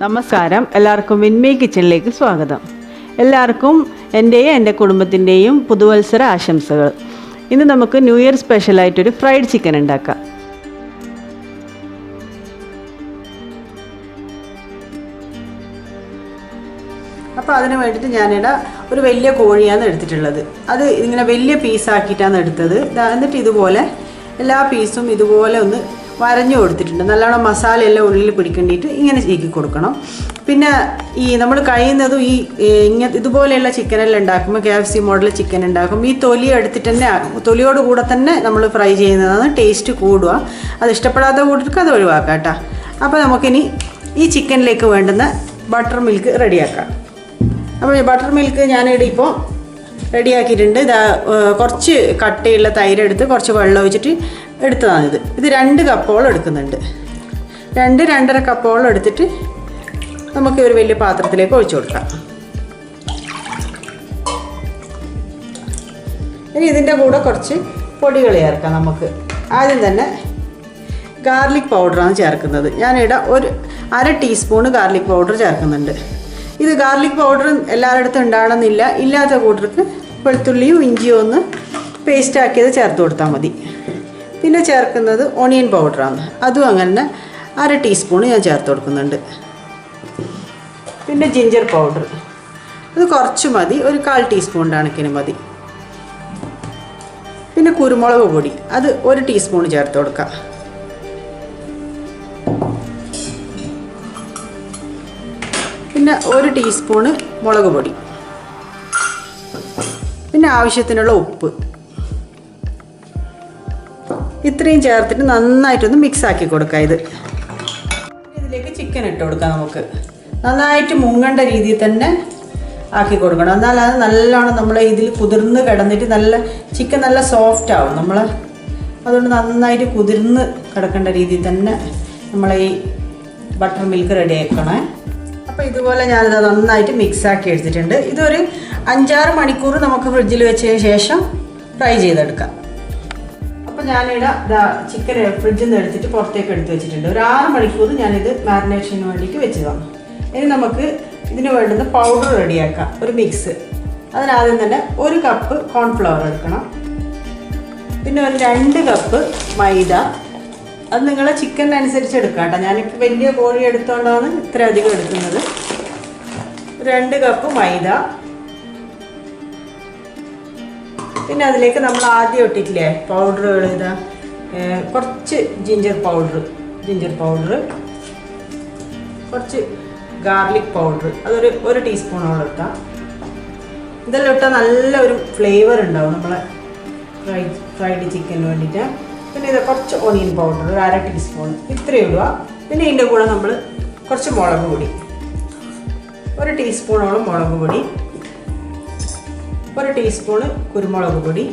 നമസ്കാരം, എല്ലാവർക്കും വിൻമേ കിച്ചണിലേക്ക് സ്വാഗതം. എല്ലാവർക്കും എൻ്റെയും എൻ്റെ കുടുംബത്തിൻ്റെയും പുതുവത്സര ആശംസകൾ. ഇന്ന് നമുക്ക് ന്യൂ ഇയർ സ്പെഷ്യലായിട്ടൊരു ഫ്രൈഡ് ചിക്കൻ ഉണ്ടാക്കാം. അപ്പോൾ അതിന് വേണ്ടിയിട്ട് ഞാനിവിടെ ഒരു വലിയ കോഴിയാണ് എടുത്തിട്ടുള്ളത്. അത് ഇങ്ങനെ വലിയ പീസാക്കിയിട്ടാണ് എടുത്തത്. എന്നിട്ട് ഇതുപോലെ എല്ലാ പീസും ഇതുപോലെ ഒന്ന് വരഞ്ഞു കൊടുത്തിട്ടുണ്ട്. നല്ലോണം മസാല എല്ലാം ഉള്ളിൽ പിടിക്കേണ്ടിയിട്ട് ഇങ്ങനെ ചീക്കി കൊടുക്കണം. പിന്നെ ഈ നമ്മൾ കഴിയുന്നതും ഇതുപോലെയുള്ള ചിക്കനെല്ലാം ഉണ്ടാക്കുമ്പോൾ KFC മോഡൽ ചിക്കൻ ഉണ്ടാക്കും, ഈ തൊലി എടുത്തിട്ട് തന്നെ തൊലിയോട് കൂടെ തന്നെ നമ്മൾ ഫ്രൈ ചെയ്യുന്നതാണ് ടേസ്റ്റ് കൂടുക. അത് ഇഷ്ടപ്പെടാത്ത കൂട്ടർക്ക് അത് ഒഴിവാക്കാം കേട്ടോ. അപ്പോൾ നമുക്കിനി ഈ ചിക്കനിലേക്ക് വേണ്ടുന്ന ബട്ടർ മിൽക്ക് റെഡിയാക്കാം. അപ്പോൾ ബട്ടർ മിൽക്ക് ഞാനിവിടെ ഇപ്പോൾ റെഡിയാക്കിയിട്ടുണ്ട്. കുറച്ച് കട്ടിയുള്ള തൈരെടുത്ത് കുറച്ച് വെള്ളം ഒഴിച്ചിട്ട് എടുത്തതാണിത്. ഇത് 2 കപ്പോളം എടുക്കുന്നുണ്ട്. 2-2.5 കപ്പോളം എടുത്തിട്ട് നമുക്ക് ഒരു വലിയ പാത്രത്തിലേക്ക് ഒഴിച്ചു കൊടുക്കാം. ഇനി ഇതിൻ്റെ കൂടെ കുറച്ച് പൊടികൾ ചേർക്കാം. നമുക്ക് ആദ്യം തന്നെ ഗാർലിക് പൗഡറാണ് ചേർക്കുന്നത്. ഞാനിവിടെ ഒരു 1/2 ടീസ്പൂണ് ഗാർലിക് പൗഡർ ചേർക്കുന്നുണ്ട്. ഇത് ഗാർലിക് പൗഡർ എല്ലാവരുടെ അടുത്തും ഉണ്ടാകണമെന്നില്ല. ഇല്ലാത്ത കൂട്ടർക്ക് വെളുത്തുള്ളിയും ഇഞ്ചിയും ഒന്ന് പേസ്റ്റ് ആക്കിയത് ചേർത്ത് കൊടുത്താൽ മതി. പിന്നെ ചേർക്കുന്നത് ഓണിയൻ പൗഡറാണ്. അതും അങ്ങനെ 1/2 ടീസ്പൂണ് ഞാൻ ചേർത്ത് കൊടുക്കുന്നുണ്ട്. പിന്നെ ജിഞ്ചർ പൗഡർ അത് കുറച്ച് മതി, ഒരു 1/4 ടീസ്പൂൺ കണക്കിന് മതി. പിന്നെ കുരുമുളക് പൊടി അത് 1 ടീസ്പൂൺ ചേർത്ത് കൊടുക്കാം. പിന്നെ 1 ടീസ്പൂണ് മുളക് പൊടി, പിന്നെ ആവശ്യത്തിനുള്ള ഉപ്പ്, ഇത്രയും ചേർത്തിട്ട് നന്നായിട്ടൊന്ന് മിക്സ് ആക്കി കൊടുക്കാം. ഇതിലേക്ക് ചിക്കൻ ഇട്ട് കൊടുക്കാം. നമുക്ക് നന്നായിട്ട് മുങ്ങേണ്ട രീതിയിൽ തന്നെ ആക്കി കൊടുക്കണം. എന്നാൽ അത് നല്ലോണം നമ്മളെ ഇതിൽ കുതിർന്ന് കിടന്നിട്ട് ചിക്കൻ നല്ല സോഫ്റ്റ് ആവും. അതുകൊണ്ട് നന്നായിട്ട് കുതിർന്ന് കിടക്കേണ്ട രീതിയിൽ തന്നെ നമ്മളെ ഈ ബട്ടർ മിൽക്ക് റെഡി ആക്കണേ. അപ്പോൾ ഇതുപോലെ ഞാനിത് നന്നായിട്ട് മിക്സാക്കി എടുത്തിട്ടുണ്ട്. ഇതൊരു 5-6 മണിക്കൂർ നമുക്ക് ഫ്രിഡ്ജിൽ വെച്ചതിന് ശേഷം ഫ്രൈ ചെയ്തെടുക്കാം. അപ്പോൾ ഞാനിവിടെ ചിക്കൻ ഫ്രിഡ്ജിൽ നിന്ന് എടുത്തിട്ട് പുറത്തേക്ക് എടുത്ത് വെച്ചിട്ടുണ്ട്. ഒരു 6 മണിക്കൂർ ഞാനിത് മാരിനേഷന് വേണ്ടിയിട്ട് വെച്ചതാണ്. ഇനി നമുക്ക് ഇതിന് വേണ്ടുന്ന പൗഡർ റെഡിയാക്കാം. ഒരു മിക്സ്. അതിനാദ്യം തന്നെ 1 കപ്പ് കോൺഫ്ലവർ എടുക്കണം. പിന്നെ ഒരു 2 കപ്പ് മൈദ. അത് നിങ്ങളെ ചിക്കനനുസരിച്ച് എടുക്കാം കേട്ടോ. ഞാനിപ്പോൾ വലിയ കോഴി എടുത്തുകൊണ്ടാണ് ഇത്ര അധികം എടുക്കുന്നത്. 2 കപ്പ് മൈദ. പിന്നെ അതിലേക്ക് നമ്മൾ ആദ്യം ഇട്ടിട്ടില്ലേ പൗഡറുകൾ, കുറച്ച് ജിഞ്ചർ പൗഡർ, കുറച്ച് ഗാർലിക് പൗഡർ, അതൊരു 1 ടീസ്പൂണോളം ഇട്ടാൽ. ഇതെല്ലാം ഇട്ടാൽ നല്ലൊരു ഫ്ലേവർ ഉണ്ടാവും നമ്മളെ ഫ്രൈഡ് ചിക്കന് വേണ്ടിയിട്ട്. പിന്നെ ഇത് കുറച്ച് ഓണിയൻ പൗഡർ, ഒരു 1/2 ടീസ്പൂൺ, ഇത്രയും ഇടുക. പിന്നെ ഇതിൻ്റെ കൂടെ നമ്മൾ കുറച്ച് മുളക് പൊടി, 1 ടീസ്പൂണോളം മുളക് പൊടി, 1 ടീസ്പൂണ് കുരുമുളക് പൊടി,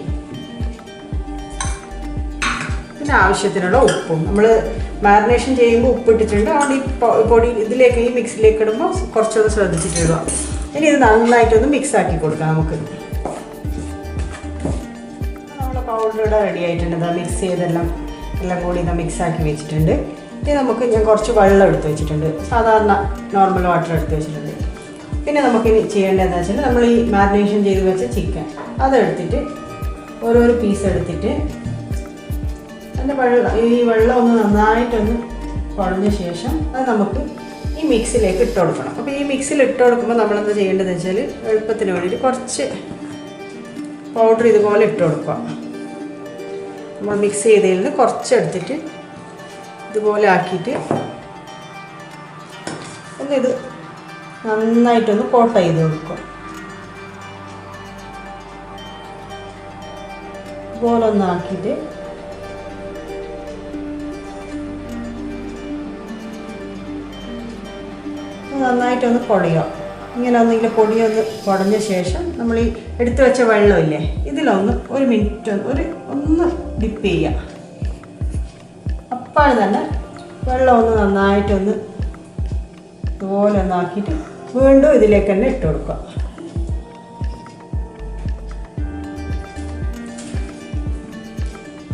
പിന്നെ ആവശ്യത്തിനുള്ള ഉപ്പും. നമ്മൾ മാരിനേഷൻ ചെയ്യുമ്പോൾ ഉപ്പിട്ടിട്ടുണ്ട്. അതുകൊണ്ട് ഈ പൊടി ഇതിലേക്ക് ഈ മിക്സിലേക്ക് ഇടുമ്പോൾ കുറച്ചൊന്ന് ശ്രദ്ധിച്ചിട്ടിടുക. ഇനി ഇത് നന്നായിട്ടൊന്ന് മിക്സ് ആക്കി കൊടുക്കാം. നമുക്ക് നമ്മളെ പൗഡർ ഇവിടെ റെഡി ആയിട്ടുണ്ട്. മിക്സ് ചെയ്തെല്ലാം കൂടി മിക്സ് ആക്കി വെച്ചിട്ടുണ്ട്. ഇനി ഞാൻ കുറച്ച് വെള്ളം എടുത്ത് വെച്ചിട്ടുണ്ട്. സാധാരണ നോർമൽ വാട്ടർ എടുത്ത് വെച്ചിട്ടുണ്ട്. പിന്നെ നമുക്കിനി ചെയ്യേണ്ടതെന്ന് വെച്ചാൽ നമ്മൾ ഈ മാരിനേഷൻ ചെയ്ത് വെച്ച ചിക്കൻ അതെടുത്തിട്ട് ഓരോരോ പീസ് എടുത്തിട്ട് ഈ വെള്ളം ഒന്ന് നന്നായിട്ടൊന്ന് കുഴഞ്ഞ ശേഷം അത് നമുക്ക് ഈ മിക്സിലേക്ക് ഇട്ട് കൊടുക്കണം. അപ്പോൾ ഈ മിക്സിൽ ഇട്ട് കൊടുക്കുമ്പോൾ നമ്മളെന്താ ചെയ്യേണ്ടതെന്ന് വെച്ചാൽ എളുപ്പത്തിന് വേണ്ടിയിട്ട് കുറച്ച് പൗഡർ ഇതുപോലെ ഇട്ട് കൊടുക്കുക. നമ്മൾ മിക്സ് ചെയ്തതിൽ നിന്ന് കുറച്ചെടുത്തിട്ട് ഇതുപോലെ ആക്കിയിട്ട് ഇത് നന്നായിട്ടൊന്ന് കോട്ട് ചെയ്ത് കൊടുക്കുക. ഇതുപോലെ ഒന്നാക്കിയിട്ട് നന്നായിട്ടൊന്ന് പൊടിയുക. ഇങ്ങനെ ഒന്നെങ്കിലും പൊടിയൊന്ന് കുടഞ്ഞ ശേഷം നമ്മൾ ഈ എടുത്തു വെച്ച വെള്ളമില്ലേ ഇതിലൊന്ന് 1 മിനിറ്റ് ഒന്ന് ഡിപ്പ് ചെയ്യുക. അപ്പോൾ തന്നെ വെള്ളം ഒന്ന് നന്നായിട്ടൊന്ന് ഇതുപോലെ ഒന്നാക്കിയിട്ട് വീണ്ടും ഇതിലേക്ക് തന്നെ ഇട്ട് കൊടുക്കുക.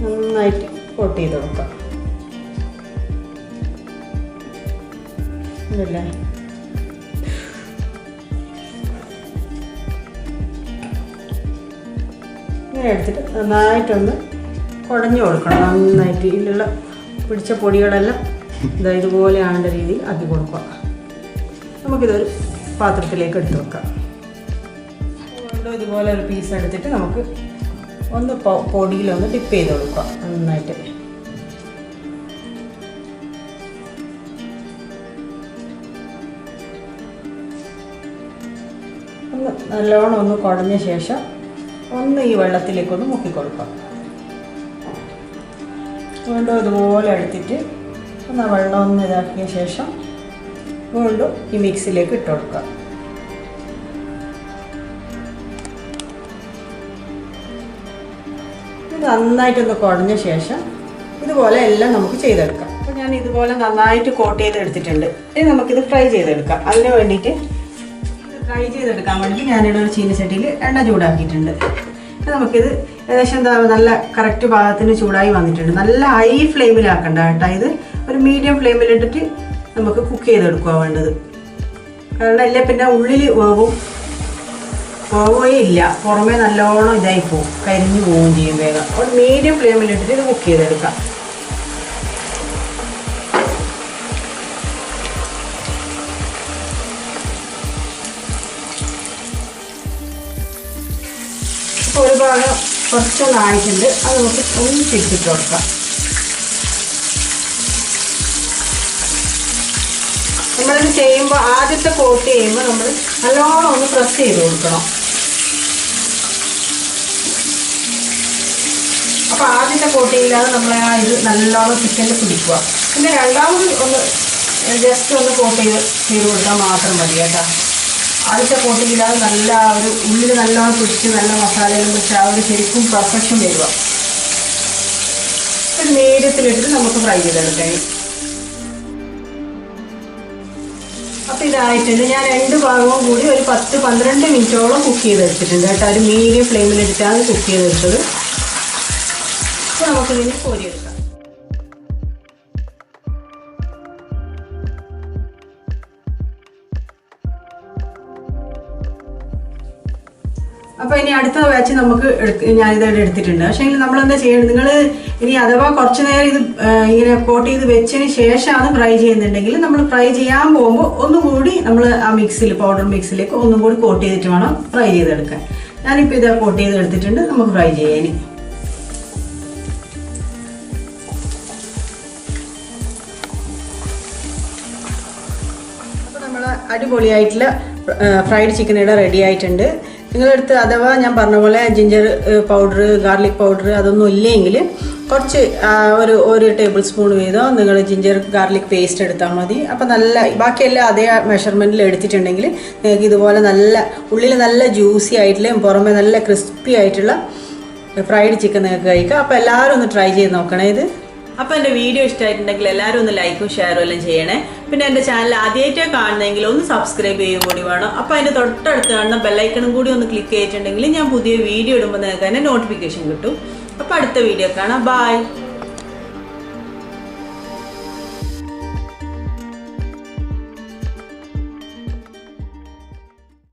നന്നായിട്ട് കോട്ട് ചെയ്ത് കൊടുക്കുക. ഇതല്ലേ ഇങ്ങനെ എടുത്തിട്ട് നന്നായിട്ടൊന്ന് കുടഞ്ഞു കൊടുക്കണം. നന്നായിട്ട് ഇതിലുള്ള പിടിച്ച പൊടികളെല്ലാം ഇതുപോലെ ആകേണ്ട രീതിയിൽ ആക്കി കൊടുക്കുക. നമുക്കിതൊരു പാത്രത്തിലേക്ക് എടുത്ത് വെക്കാം. വീണ്ടും ഇതുപോലെ ഒരു പീസ് എടുത്തിട്ട് നമുക്ക് ഒന്ന് പൊടിയിലൊന്ന് ഡിപ്പ് ചെയ്ത് കൊടുക്കുക. നന്നായിട്ട് ഒന്ന് നല്ലോണം ഒന്ന് കുടഞ്ഞ ശേഷം ഒന്ന് ഈ വെള്ളത്തിലേക്കൊന്ന് മുക്കിക്കൊടുക്കാം. വീണ്ടും ഇതുപോലെ എടുത്തിട്ട് ഒന്ന് വെള്ളം ഒന്ന് ഇതാക്കിയ ശേഷം വീണ്ടും ഈ മിക്സിലേക്ക് ഇട്ട് കൊടുക്കുക. ഇത് നന്നായിട്ടൊന്ന് കുടഞ്ഞ ശേഷം ഇതുപോലെ എല്ലാം നമുക്ക് ചെയ്തെടുക്കാം. അപ്പോൾ ഞാൻ ഇതുപോലെ നന്നായിട്ട് കോട്ട് ചെയ്തെടുത്തിട്ടുണ്ട്. ഇനി നമുക്കിത് ഫ്രൈ ചെയ്തെടുക്കാം. അതിന് വേണ്ടിയിട്ട് ഫ്രൈ ചെയ്തെടുക്കാൻ വേണ്ടി ഞാനിവിടെ ഒരു ചീനച്ചട്ടിയിൽ എണ്ണ ചൂടാക്കിയിട്ടുണ്ട്. നമുക്കിത് ഏകദേശം നല്ല കറക്റ്റ് പാകത്തിന് ചൂടായി വന്നിട്ടുണ്ട്. നല്ല ഹൈ ഫ്ലെയിമിലാക്കണ്ട കേട്ടോ. ഇത് ഒരു മീഡിയം ഫ്ലെയിമിലിട്ടിട്ട് നമുക്ക് കുക്ക് ചെയ്തെടുക്കുക വേണ്ടത്. കാരണം ഇല്ല പിന്നെ ഉള്ളിൽ വേവേ ഇല്ല, പുറമേ നല്ലോണം ഇതായി പോവും, കരിഞ്ഞു പോവുകയും ചെയ്യും വേഗം. ഒരു മീഡിയം ഫ്ലെയിമിലിട്ടിട്ട് ഇത് കുക്ക് ചെയ്തെടുക്കാം. ഇപ്പോൾ ഒരു ഭാഗം കുറച്ചൊന്നായിട്ടുണ്ട്, അത് നമുക്ക് ഒന്ന് തിരിച്ചിട്ട് കൊടുക്കാം. നമ്മളിത് ചെയ്യുമ്പോൾ ആദ്യത്തെ കോട്ട് ചെയ്യുമ്പോൾ നമ്മൾ നല്ലോണം ഒന്ന് പ്രസ് ചെയ്ത് കൊടുക്കണം. അപ്പോൾ ആദ്യത്തെ കോട്ടിങ്ങിലാണ് നമ്മൾ ഇത് നല്ലോണം ചിക്കനിൽ പിടിക്കുക. പിന്നെ രണ്ടാമത് ഒന്ന് ജസ്റ്റ് ഒന്ന് കോട്ട് ചെയ്ത് കൊടുത്താൽ മാത്രം മതി കേട്ടോ. ആദ്യത്തെ കോട്ടിങ്ങിലാണ് നല്ല ഒരു ഉള്ളിൽ നല്ലോണം പിടിച്ച് നല്ല മസാലകളും പിടിച്ച് ആ ഒരു ശരിക്കും പെർഫെക്ഷൻ വരിക. ഒരു മീഡിയത്തിലിട്ടിട്ട് നമുക്ക് ഫ്രൈ ചെയ്തെടുക്കാം. അപ്പോൾ ഇതായിട്ടുണ്ട്. ഞാൻ രണ്ട് ഭാഗവും കൂടി ഒരു 10-12 മിനിറ്റോളം കുക്ക് ചെയ്തെടുത്തിട്ടുണ്ട് കേട്ടോ. ഒരു മീഡിയം ഫ്ലെയിമിലിട്ടിട്ടാണ് കുക്ക് ചെയ്തെടുത്തത്. അപ്പോൾ നമുക്കിതിന് കോരിയെടുക്കാം. അപ്പോൾ ഇനി അടുത്ത ബാച്ച് നമുക്ക് ഞാനിതായിട്ട് എടുത്തിട്ടുണ്ട്. പക്ഷേ നമ്മളെന്താ ചെയ്യേണ്ടത്, നിങ്ങൾ ഇനി അഥവാ കുറച്ച് നേരം ഇത് ഇങ്ങനെ കോട്ട് ചെയ്ത് വെച്ചതിന് ശേഷമാണ് ഫ്രൈ ചെയ്യുന്നുണ്ടെങ്കിൽ നമ്മൾ ഫ്രൈ ചെയ്യാൻ പോകുമ്പോൾ ഒന്നുകൂടി നമ്മൾ ആ മിക്സിൽ പൗഡർ മിക്സിലേക്ക് ഒന്നും കൂടി കോട്ട് ചെയ്തിട്ട് വേണം ഫ്രൈ ചെയ്തെടുക്കാൻ. ഞാനിപ്പോൾ ഇത് കോട്ട് ചെയ്ത് എടുത്തിട്ടുണ്ട്. നമുക്ക് ഫ്രൈ ചെയ്യാൻ. അപ്പോൾ നമ്മൾ അടിപൊളിയായിട്ടുള്ള ഫ്രൈഡ് ചിക്കൻ ഇവിടെ റെഡി ആയിട്ടുണ്ട്. നിങ്ങളെടുത്ത് അഥവാ ഞാൻ പറഞ്ഞ പോലെ ജിഞ്ചർ പൗഡർ, ഗാർലിക് പൗഡർ അതൊന്നും ഇല്ലെങ്കിൽ കുറച്ച് ഒരു ടേബിൾ സ്പൂൺ വീതം നിങ്ങൾ ജിഞ്ചർ ഗാർലിക് പേസ്റ്റ് എടുത്താൽ മതി. അപ്പോൾ നല്ല ബാക്കിയെല്ലാം അതേ മെഷർമെൻറ്റിൽ എടുത്തിട്ടുണ്ടെങ്കിൽ നിങ്ങൾക്ക് ഇതുപോലെ നല്ല ഉള്ളിൽ നല്ല ജ്യൂസി ആയിട്ടുള്ള പുറമെ നല്ല ക്രിസ്പി ആയിട്ടുള്ള ഫ്രൈഡ് ചിക്കൻ നിങ്ങൾക്ക് കഴിക്കാം. അപ്പോൾ എല്ലാവരും ഒന്ന് ട്രൈ ചെയ്ത് നോക്കണേ ഇത്. അപ്പോൾ എൻ്റെ വീഡിയോ ഇഷ്ടമായിട്ടുണ്ടെങ്കിൽ എല്ലാവരും ഒന്ന് ലൈക്കും ഷെയറും എല്ലാം ചെയ്യണേ. പിന്നെ എൻ്റെ ചാനൽ ആദ്യമായിട്ടാണ് കാണുന്നതെങ്കിൽ ഒന്ന് സബ്സ്ക്രൈബ് ചെയ്യുകയും കൂടി വേണം. അപ്പോൾ അതിൻ്റെ തൊട്ടടുത്ത് കാണുന്ന ബെല്ലൈക്കണും കൂടി ഒന്ന് ക്ലിക്ക് ചെയ്തിട്ടുണ്ടെങ്കിൽ ഞാൻ പുതിയ വീഡിയോ ഇടുമ്പോൾ നിങ്ങൾക്ക് അതിൻ്റെ നോട്ടിഫിക്കേഷൻ കിട്ടും. അപ്പോൾ അടുത്ത വീഡിയോ കാണാം. ബൈ.